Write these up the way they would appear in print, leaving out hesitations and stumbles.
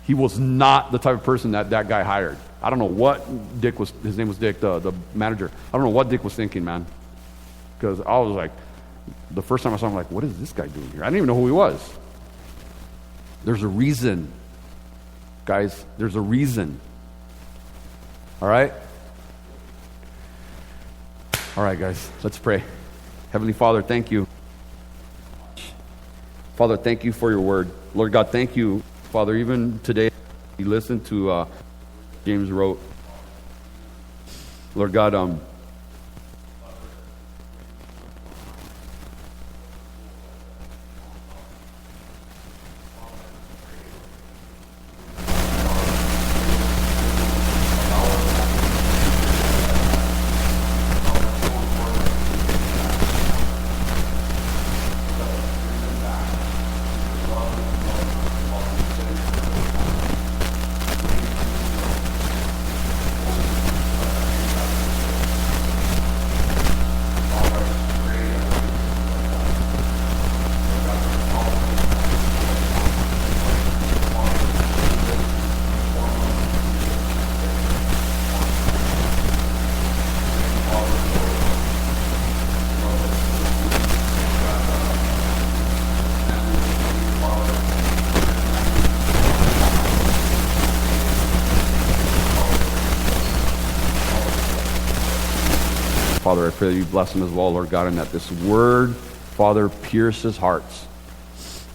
He was not the type of person that guy hired. I don't know what his name was Dick, the manager. I don't know what Dick was thinking, man. Because I was like, the first time I saw him, like, what is this guy doing here? I didn't even know who he was. There's a reason. Guys, there's a reason. All right? All right, guys, let's pray. Heavenly Father, thank you. Father, thank you for your word. Lord God, thank you, Father, even today, we listened to James wrote. Lord God, Father, I pray that you bless him as well, Lord God, and that this word, Father, pierces hearts.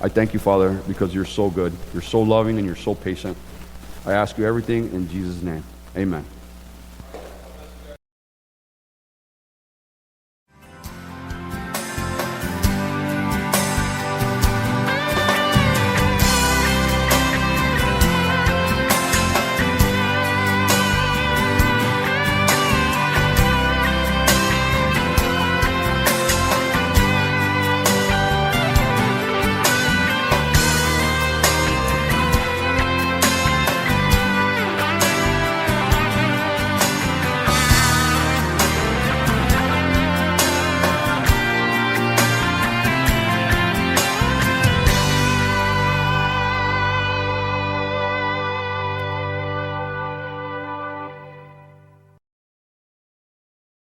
I thank you, Father, because you're so good. You're so loving and you're so patient. I ask you everything in Jesus' name. Amen.